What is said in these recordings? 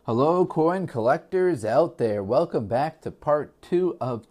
Hello, coin collectors out there. Welcome back to part two of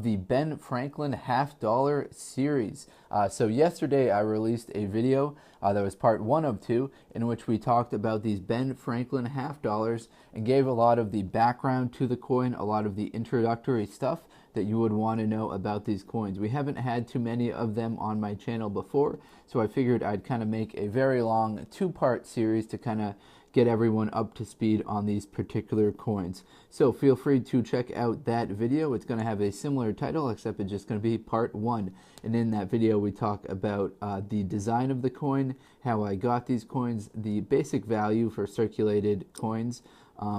the Ben Franklin half dollar series. So yesterday I released a video that was part one of two, in which we talked about these Ben Franklin half dollars and gave a lot of the background to the coin, a lot of the introductory stuff that you would want to know about these coins. We haven't had too many of them on my channel before, so I figured I'd kind of make a very long two-part series to kind of get everyone up to speed on these particular coins. So feel free to check out that video. It's going to have a similar title, except it's just going to be part one. And in that video, we talk about the design of the coin, how I got these coins, the basic value for circulated coins,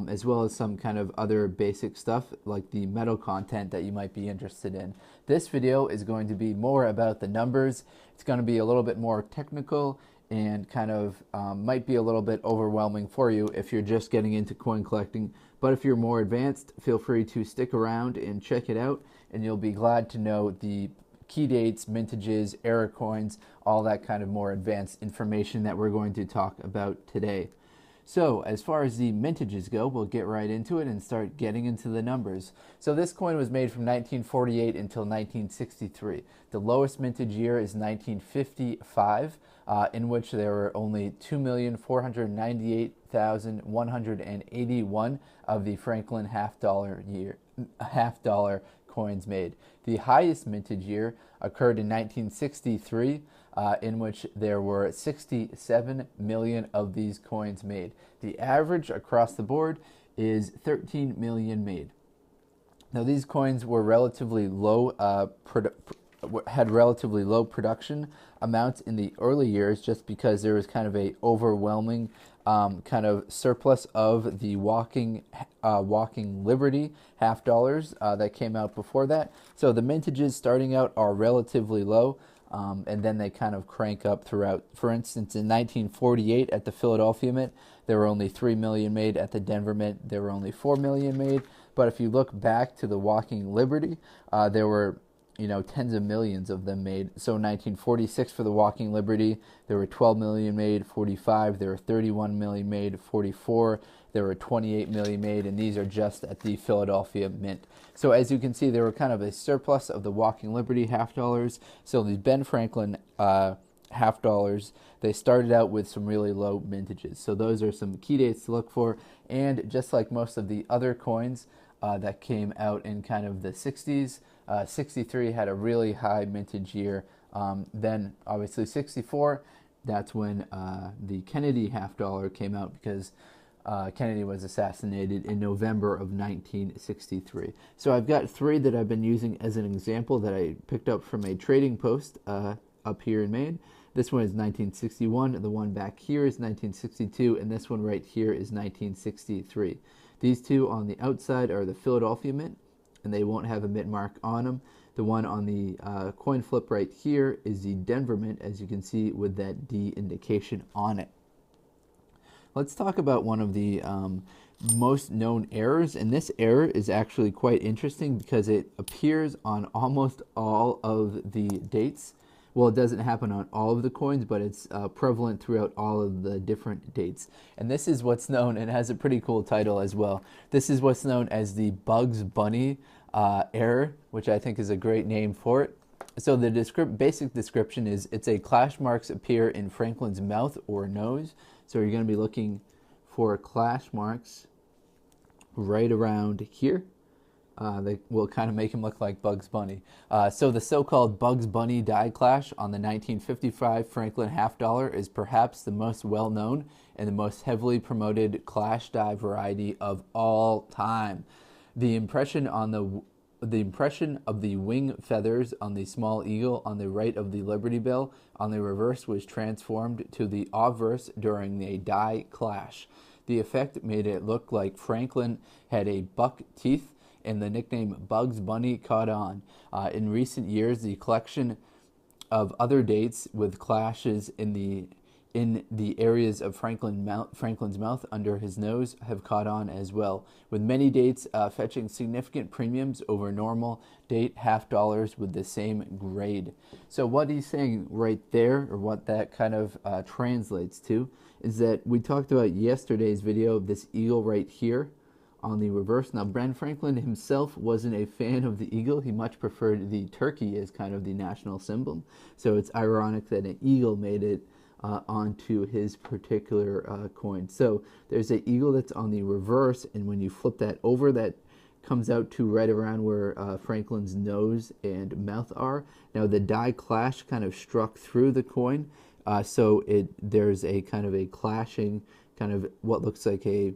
as well as some kind of other basic stuff like the metal content that you might be interested in. This video is going to be more about the numbers. It's going to be a little bit more technical and kind of might be a little bit overwhelming for you if you're just getting into coin collecting. But if you're more advanced, feel free to stick around and check it out, and you'll be glad to know the key dates, mintages, era coins, all that kind of more advanced information that we're going to talk about today. So as far as the mintages go, we'll get right into it and start getting into the numbers. So this coin was made from 1948 until 1963. The lowest mintage year is 1955, in which there were only 2,498,181 of the Franklin half dollar coins made. The highest mintage year occurred in 1963, in which there were 67 million of these coins made. The average across the board is 13 million made. Now these coins were relatively low, had relatively low production amounts in the early years, just because there was kind of a overwhelming kind of surplus of the Walking Liberty half dollars that came out before that. So the mintages starting out are relatively low. And then they kind of crank up throughout. For instance, in 1948 at the Philadelphia Mint, there were only 3 million made. At the Denver Mint, there were only 4 million made. But if you look back to the Walking Liberty, there were tens of millions of them made. So in 1946 for the Walking Liberty, there were 12 million made. 45, there were 31 million made. 44, there were 28 million made, and these are just at the Philadelphia Mint. So as you can see, there were kind of a surplus of the Walking Liberty half dollars. So these Ben Franklin half dollars, they started out with some really low mintages. So those are some key dates to look for. And just like most of the other coins that came out in kind of the 60s, 63 had a really high mintage year. Then obviously 64, that's when the Kennedy half dollar came out, because Kennedy was assassinated in November of 1963. So I've got three that I've been using as an example that I picked up from a trading post up here in Maine. This one is 1961, the one back here is 1962, and this one right here is 1963. These two on the outside are the Philadelphia Mint, and they won't have a mint mark on them. The one on the coin flip right here is the Denver Mint, as you can see with that D indication on it. Let's talk about one of the most known errors, and this error is actually quite interesting because it appears on almost all of the dates. Well, it doesn't happen on all of the coins, but it's prevalent throughout all of the different dates. And this is what's known, and it has a pretty cool title as well. This is what's known as the Bugs Bunny error, which I think is a great name for it. So the basic description is it's a clash marks appear in Franklin's mouth or nose. So you're going to be looking for clash marks right around here. They will kind of make him look like Bugs Bunny. So the so-called Bugs Bunny die clash on the 1955 Franklin half dollar is perhaps the most well-known and the most heavily promoted clash die variety of all time. The impression of the wing feathers on the small eagle on the right of the Liberty Bell on the reverse was transformed to the obverse during a die clash. The effect made it look like Franklin had a buck teeth, and the nickname Bugs Bunny caught on. In recent years, the collection of other dates with clashes in the in the areas of Franklin's mouth under his nose have caught on as well, with many dates fetching significant premiums over normal date half dollars with the same grade. So what he's saying right there, or what that kind of translates to, is that we talked about yesterday's video of this eagle right here on the reverse. Now, Ben Franklin himself wasn't a fan of the eagle. He much preferred the turkey as kind of the national symbol. So it's ironic that an eagle made it onto his particular coin. So there's an eagle that's on the reverse, and when you flip that over, that comes out to right around where Franklin's nose and mouth are. Now the die clash kind of struck through the coin, so there's a kind of a clashing, kind of what looks like a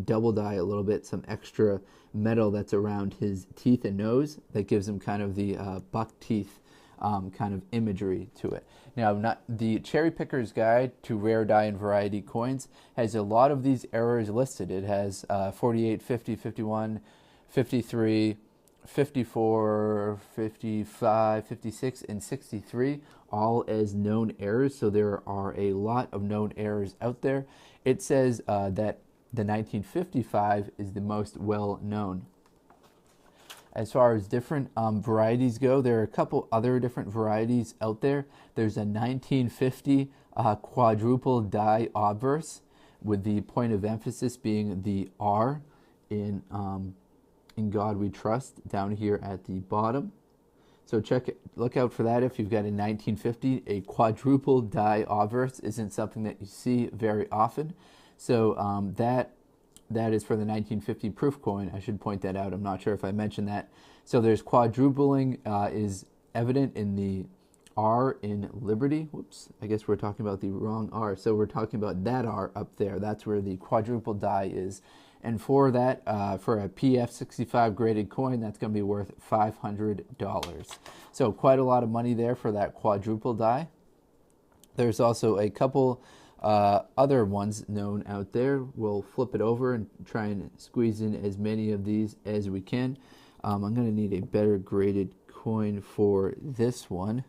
double die a little bit, some extra metal that's around his teeth and nose that gives him kind of the buck teeth kind of imagery to it. Now, the Cherry Picker's Guide to Rare Die and Variety Coins has a lot of these errors listed. It has 48, 50, 51, 53, 54, 55, 56, and 63, all as known errors. So there are a lot of known errors out there. It says that the 1955 is the most well known. As far as different varieties go, there are a couple other different varieties out there. There's a 1950 quadruple die obverse, with the point of emphasis being the R in God We Trust down here at the bottom. So look out for that if you've got a 1950. A quadruple die obverse isn't something that you see very often. So that is for the 1950 proof coin. I should point that out. I'm not sure if I mentioned that. So there's quadrupling is evident in the R in Liberty. Whoops, I guess we're talking about the wrong R. So we're talking about that R up there. That's where the quadruple die is. And for that, for a PF65 graded coin, that's going to be worth $500. So quite a lot of money there for that quadruple die. There's also a couple other ones known out there. We'll flip it over and try and squeeze in as many of these as we can. I'm going to need a better graded coin for this one.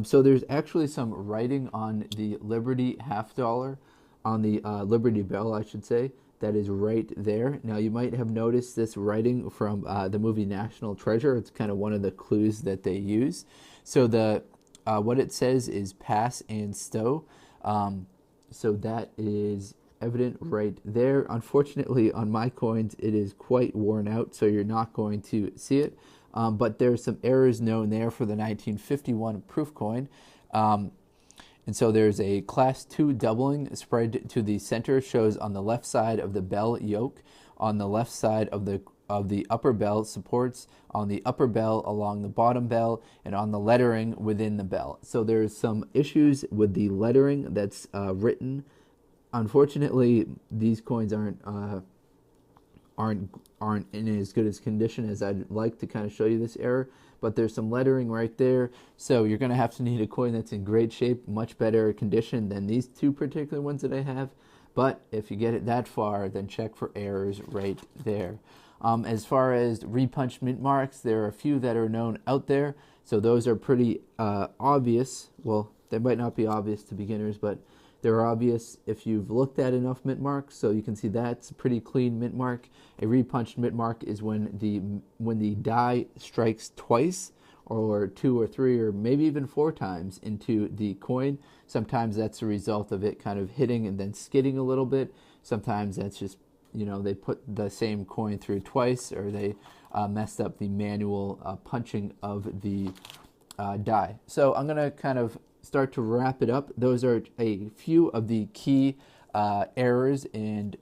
So there's actually some writing on the Liberty half dollar, on the Liberty Bell, I should say, that is right there. Now, you might have noticed this writing from the movie National Treasure. It's kind of one of the clues that they use. So what it says is pass and stow. So that is evident right there. Unfortunately, on my coins, it is quite worn out, so you're not going to see it. But there's some errors known there for the 1951 proof coin. And so there's a class 2 doubling spread to the center, shows on the left side of the bell yoke, on the left side of the upper bell supports, on the upper bell along the bottom bell, and on the lettering within the bell. So there's some issues with the lettering that's written. Unfortunately, these coins aren't in as good as condition as I'd like to kind of show you this error, but there's some lettering right there. So you're going to have to need a coin that's in great shape, much better condition than these two particular ones that I have. But if you get it that far, then check for errors right there. As far as repunched mint marks, there are a few that are known out there. So those are pretty obvious. Well, they might not be obvious to beginners, but they're obvious if you've looked at enough mint marks. So you can see that's a pretty clean mint mark. A repunched mint mark is when the die strikes twice, or 2 or 3 or maybe even 4 times into the coin. Sometimes that's a result of it kind of hitting and then skidding a little bit. Sometimes that's just, they put the same coin through twice, or they messed up the manual punching of the die. So I'm going to kind of start to wrap it up. Those are a few of the key errors and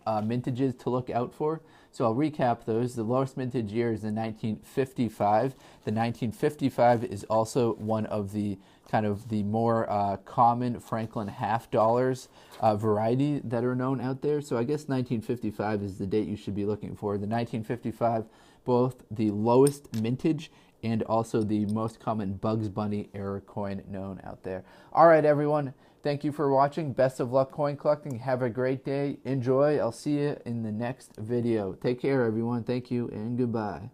mintages to look out for. So I'll recap those. The lowest mintage year is the 1955. The 1955 is also one of the kind of the more common Franklin half dollars variety that are known out there. So I guess 1955 is the date you should be looking for. The 1955, both the lowest mintage and also the most common Bugs Bunny error coin known out there. All right, everyone. Thank you for watching. Best of luck coin collecting. Have a great day. Enjoy. I'll see you in the next video. Take care, everyone. Thank you and goodbye.